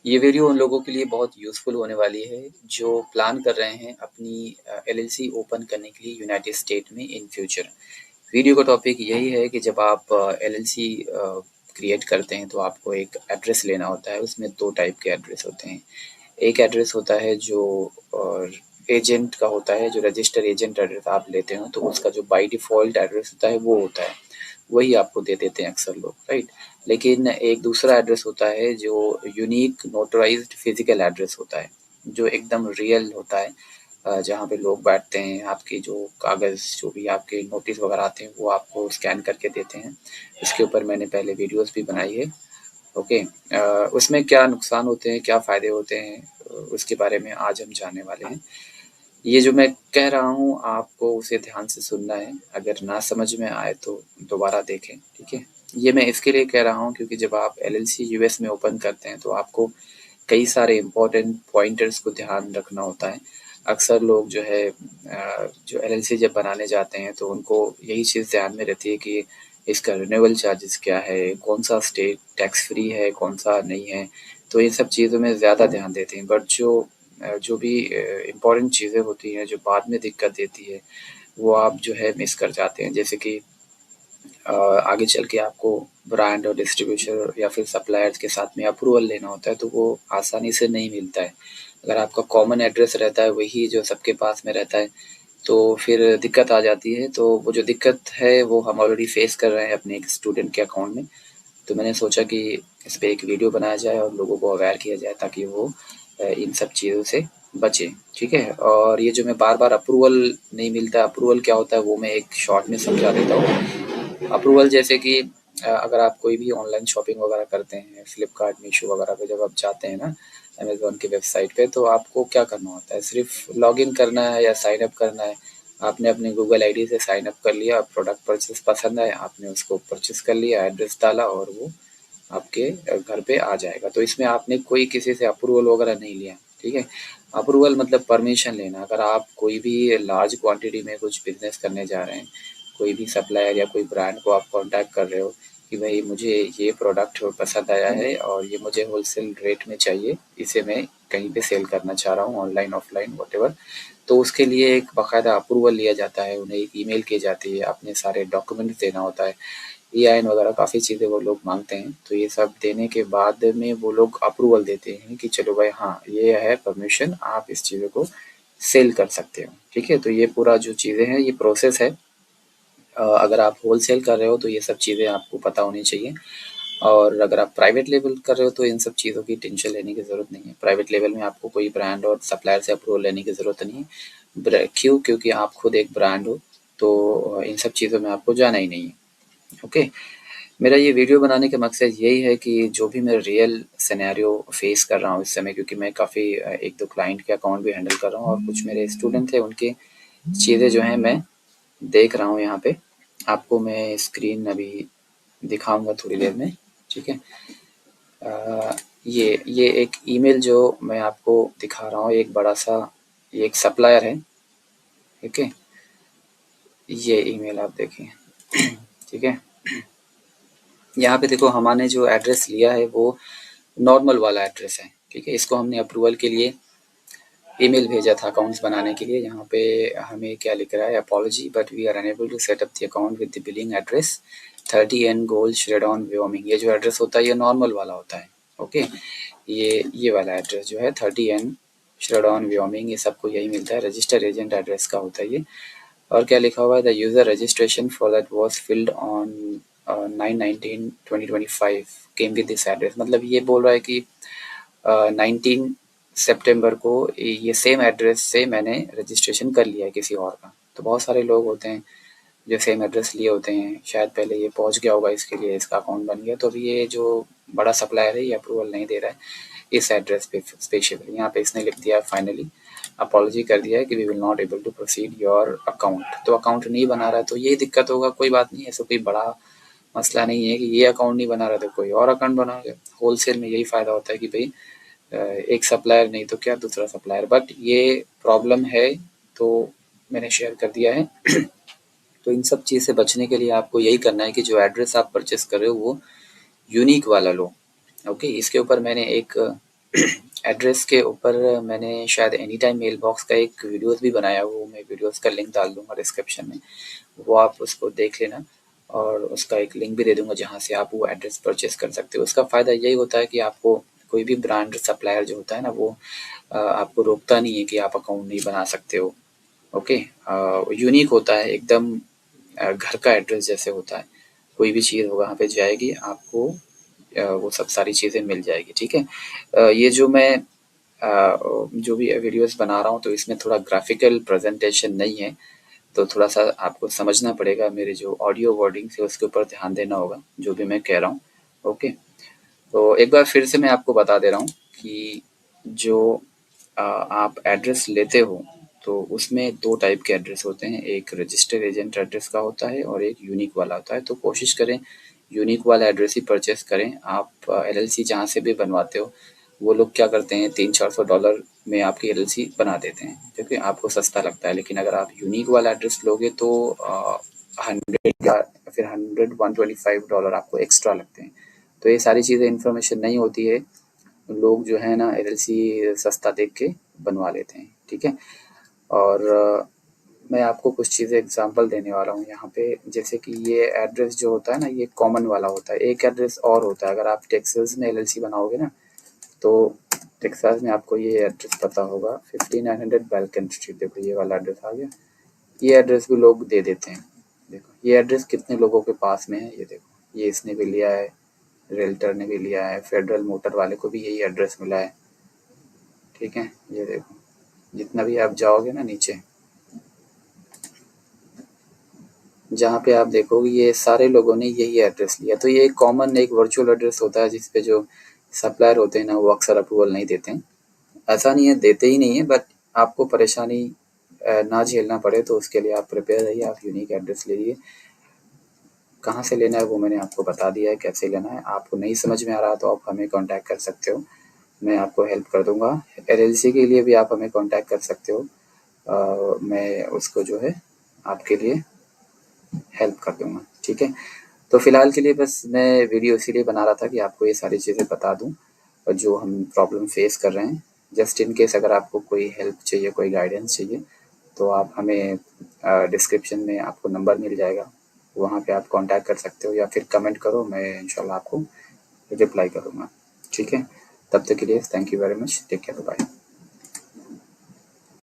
ये वीडियो उन लोगों के लिए बहुत यूज़फुल होने वाली है जो प्लान कर रहे हैं अपनी एलएलसी ओपन करने के लिए यूनाइटेड स्टेट में इन फ्यूचर। वीडियो का टॉपिक यही है कि जब आप एलएलसी क्रिएट करते हैं तो आपको एक एड्रेस लेना होता है। उसमें 2 टाइप के एड्रेस होते हैं। एक एड्रेस होता है जो एजेंट का होता है, जो रजिस्टर एजेंट एड्रेस आप लेते हो तो उसका जो बाय डिफ़ॉल्ट एड्रेस होता है वो होता है। वही आपको दे देते हैं अक्सर लोग, राइट? लेकिन एक दूसरा एड्रेस होता है जो यूनिक नोटराइज्ड फिजिकल एड्रेस होता है, जो एकदम रियल होता है। जहाँ पे लोग बैठते हैं, आपके जो कागज़ जो भी आपके नोटिस वगैरह आते हैं वो आपको स्कैन करके देते हैं। इसके ऊपर मैंने पहले वीडियोस भी बनाई है। ओके। उसमें क्या नुकसान होते हैं, क्या फ़ायदे होते हैं, उसके बारे में आज हम जानने वाले हैं। ये जो मैं कह रहा हूँ आपको उसे ध्यान से सुनना है, अगर ना समझ में आए तो दोबारा देखें, ठीक है? ये मैं इसके लिए कह रहा हूँ क्योंकि जब आप एलएलसी यूएस में ओपन करते हैं तो आपको कई सारे इम्पोर्टेंट पॉइंटर्स को ध्यान रखना होता है। अक्सर लोग जो है जो एलएलसी जब बनाने जाते हैं तो उनको यही चीज़ ध्यान में रहती है कि इसका रिन्यूअल चार्जेस क्या है, कौन-सा स्टेट टैक्स फ्री है, कौन-सा नहीं है। तो इन सब चीज़ों में ज़्यादा ध्यान देते हैं। बट जो भी इम्पोर्टेंट चीज़ें होती हैं जो बाद में दिक्कत देती है, वो आप जो है मिस कर जाते हैं। जैसे कि आगे चल के आपको ब्रांड और डिस्ट्रीब्यूटर या फिर सप्लायर्स के साथ में अप्रूवल लेना होता है तो वो आसानी से नहीं मिलता है। अगर आपका कॉमन एड्रेस रहता है वही जो सबके पास में रहता है तो फिर दिक्कत आ जाती है। तो वो जो दिक्कत है वो हम ऑलरेडी फेस कर रहे हैं अपने एक स्टूडेंट के अकाउंट में। तो मैंने सोचा कि इस पे एक वीडियो बनाया जाए और लोगों को अवेयर किया जाए ताकि वो इन सब चीज़ों से बचें, ठीक है? और ये जो मैं बार-बार अप्रूवल नहीं मिलता, अप्रूवल क्या होता है वो मैं एक शॉर्ट में समझा देता हूँ। अप्रूवल जैसे कि अगर आप कोई भी ऑनलाइन शॉपिंग वगैरह करते हैं, फ्लिपकार्ट, मीशो वगैरह पे जब आप जाते हैं ना, अमेज़न की वेबसाइट पे, तो आपको क्या करना होता है, सिर्फ़ लॉगिन करना है या साइन अप करना है। आपने अपने गूगल आईडी से साइन अप कर लिया, प्रोडक्ट परचेज़ पसंद आए, आपने उसको परचेज़ कर लिया, एड्रेस डाला और वो आपके घर पे आ जाएगा। तो इसमें आपने कोई किसी से अप्रूवल वगैरह नहीं लिया, ठीक है? अप्रूवल मतलब परमिशन लेना। अगर आप कोई भी लार्ज क्वांटिटी में कुछ बिज़नेस करने जा रहे हैं, कोई भी सप्लायर या कोई ब्रांड को आप कॉन्टैक्ट कर रहे हो कि भाई मुझे ये प्रोडक्ट पसंद आया है और ये मुझे होलसेल रेट में चाहिए, इसे मैं कहीं पे सेल करना चाह रहा हूँ, ऑनलाइन, ऑफलाइन, व्हाटएवर। तो उसके लिए एक बाकायदा अप्रूवल लिया जाता है, उन्हें एक ईमेल की जाती है, अपने सारे डॉक्यूमेंट्स देना होता है, ईआईएन वगैरह काफ़ी चीज़ें वो लोग माँगते हैं। तो ये सब देने के बाद में वो लोग अप्रूवल देते हैं कि चलो भाई हाँ, ये है परमिशन, आप इस चीज़ों को सेल कर सकते हो, ठीक है? तो ये पूरा जो चीज़ें हैं, ये प्रोसेस है। अगर आप होलसेल कर रहे हो तो ये सब चीज़ें आपको पता होनी चाहिए और अगर आप प्राइवेट लेवल कर रहे हो तो इन सब चीज़ों की टेंशन लेने की ज़रूरत नहीं है। प्राइवेट लेवल में आपको कोई ब्रांड और सप्लायर से अप्रूवल लेने की ज़रूरत नहीं है। क्यों? क्योंकि आप खुद एक ब्रांड हो, तो इन सब चीज़ों में आपको जाना ही नहीं है। ओके। मेरा ये वीडियो बनाने का मकसद यही है कि जो भी मैं रियल सिनेरियो फेस कर रहा हूँ इस समय, क्योंकि मैं काफ़ी एक दो क्लाइंट के अकाउंट भी हैंडल कर रहा हूँ और कुछ मेरे स्टूडेंट थे, उनकी चीज़ें जो हैं मैं देख रहा हूँ यहाँ पे। आपको मैं स्क्रीन अभी दिखाऊंगा थोड़ी देर में, ठीक है? ये एक ईमेल जो मैं आपको दिखा रहा हूँ, एक बड़ा सा, ये एक सप्लायर है, ठीक है? ये ईमेल आप देखें, ठीक है? यहाँ पे देखो हमने जो एड्रेस लिया है वो नॉर्मल वाला एड्रेस है, ठीक है? इसको हमने अप्रूवल के लिए ईमेल भेजा था अकाउंट्स बनाने के लिए। यहाँ पे हमें क्या लिख रहा है, apology but we are unable to set up the account with the billing address 30 N Gould Sheridan Wyoming. ये जो एड्रेस होता है ये नॉर्मल वाला होता है, ओके? ये वाला एड्रेस जो है 30 एन श्रेडॉन व्योमिंग, ये सबको यही मिलता है, रजिस्टर एजेंट एड्रेस का होता है ये। और क्या लिखा हुआ है, the user registration for that was field on 9/19/2025 came with this address. मतलब ये बोल रहा है कि 19 सितंबर को ये सेम एड्रेस से मैंने रजिस्ट्रेशन कर लिया है किसी और का। तो बहुत सारे लोग होते हैं जो सेम एड्रेस लिए होते हैं, शायद पहले ये पहुंच गया होगा, इसके लिए इसका अकाउंट बन गया। तो अभी ये जो बड़ा सप्लायर है ये अप्रूवल नहीं दे रहा है इस एड्रेस पे स्पेशली। यहाँ पे इसने लिख दिया फाइनली अपॉलजी कर दिया है कि we will not able to proceed your account. तो अकाउंट नहीं बना रहा है तो ये दिक्कत होगा, कोई बात नहीं, ऐसा कोई बड़ा मसला नहीं है कि ये अकाउंट नहीं बना रहा तो कोई और अकाउंट बना गया। होलसेल में यही फ़ायदा होता है कि भाई एक सप्लायर नहीं तो क्या दूसरा सप्लायर। बट ये प्रॉब्लम है तो मैंने शेयर कर दिया है। तो इन सब चीज़ से बचने के लिए आपको यही करना है कि जो एड्रेस आप परचेस कर रहे हो वो यूनिक वाला लो, ओके? इसके ऊपर मैंने एक एड्रेस के ऊपर मैंने शायद एनी टाइम मेल बॉक्स का एक वीडियोस भी बनाया, वो मैं वीडियोस का लिंक डाल दूंगा डिस्क्रिप्शन में, वो आप उसको देख लेना। और उसका एक लिंक भी दे दूंगा जहाँ से आप वो एड्रेस परचेस कर सकते हो। उसका फ़ायदा यही होता है कि आपको कोई भी ब्रांड सप्लायर जो होता है ना, वो आपको रोकता नहीं है कि आप अकाउंट नहीं बना सकते हो। ओके, यूनिक होता है एकदम, घर का एड्रेस जैसे होता है। कोई भी चीज़ वहाँ पे जाएगी, आपको वो सब सारी चीज़ें मिल जाएगी। ठीक है, ये जो मैं जो भी वीडियोस बना रहा हूँ, तो इसमें थोड़ा ग्राफिकल प्रेजेंटेशन नहीं है, तो थोड़ा सा आपको समझना पड़ेगा। मेरे जो ऑडियो वर्डिंग्स है उसके ऊपर ध्यान देना होगा, जो भी मैं कह रहा हूँ। ओके, तो एक बार फिर से मैं आपको बता दे रहा हूँ कि जो आप एड्रेस लेते हो, तो उसमें दो टाइप के एड्रेस होते हैं। एक रजिस्टर्ड एजेंट एड्रेस का होता है और एक यूनिक वाला होता है। तो कोशिश करें यूनिक वाला एड्रेस ही परचेस करें। आप एलएलसी जहाँ से भी बनवाते हो, वो लोग क्या करते हैं, $300-400 में आपकी एलएलसी बना देते हैं, क्योंकि आपको सस्ता लगता है। लेकिन अगर आप यूनिक वाला एड्रेस लोगे तो 100 या फिर $100-125 आपको एक्स्ट्रा लगते हैं। तो ये सारी चीज़ें इन्फॉर्मेशन नहीं होती है, लोग जो है ना एलएलसी सस्ता देख के बनवा लेते हैं। ठीक है, और मैं आपको कुछ चीज़ें एग्जांपल देने वाला हूँ यहाँ पे। जैसे कि ये एड्रेस जो होता है ना, ये कॉमन वाला होता है। एक एड्रेस और होता है, अगर आप टेक्सास में एलएलसी बनाओगे ना, तो टेक्सास में आपको ये एड्रेस पता होगा, 5900 बैल्कन स्ट्रीट। देखो ये वाला एड्रेस आ गया, ये एड्रेस भी लोग दे देते हैं। देखो ये एड्रेस कितने लोगों के पास में है, ये देखो, ये इसने भी लिया है, रेल्टर ने भी लिया है, फेडरल मोटर वाले को भी यही एड्रेस मिला है। ठीक है, ये देखो, जितना भी आप जाओगे ना नीचे, जहाँ पे आप देखोगे ये सारे लोगों ने यही एड्रेस लिया। तो ये एक कॉमन एक वर्चुअल एड्रेस होता है, जिस पे जो सप्लायर होते हैं ना, वो अक्सर अप्रूवल नहीं देते हैं। ऐसा नहीं है, देते ही नहीं है, बट आपको परेशानी ना झेलना पड़े, तो उसके लिए आप प्रिपेयर रहिए, आप यूनिक एड्रेस ले लीजिए। कहाँ से लेना है वो मैंने आपको बता दिया है, कैसे लेना है। आपको नहीं समझ में आ रहा तो आप हमें कांटेक्ट कर सकते हो, मैं आपको हेल्प कर दूंगा। एलएलसी के लिए भी आप हमें कांटेक्ट कर सकते हो, मैं उसको जो है आपके लिए हेल्प कर दूंगा। ठीक है, तो फिलहाल के लिए बस मैं वीडियो इसीलिए बना रहा था कि आपको ये सारी चीज़ें बता दूं, और जो हम प्रॉब्लम फेस कर रहे हैं। जस्ट इन केस अगर आपको कोई हेल्प चाहिए, कोई गाइडेंस चाहिए, तो आप हमें डिस्क्रिप्शन में आपको नंबर मिल जाएगा, वहाँ पे आप कांटेक्ट कर सकते हो, या फिर कमेंट करो, मैं इंशाल्लाह आपको रिप्लाई करूँगा। ठीक है, तब तक के लिए thank you very much, take care, bye.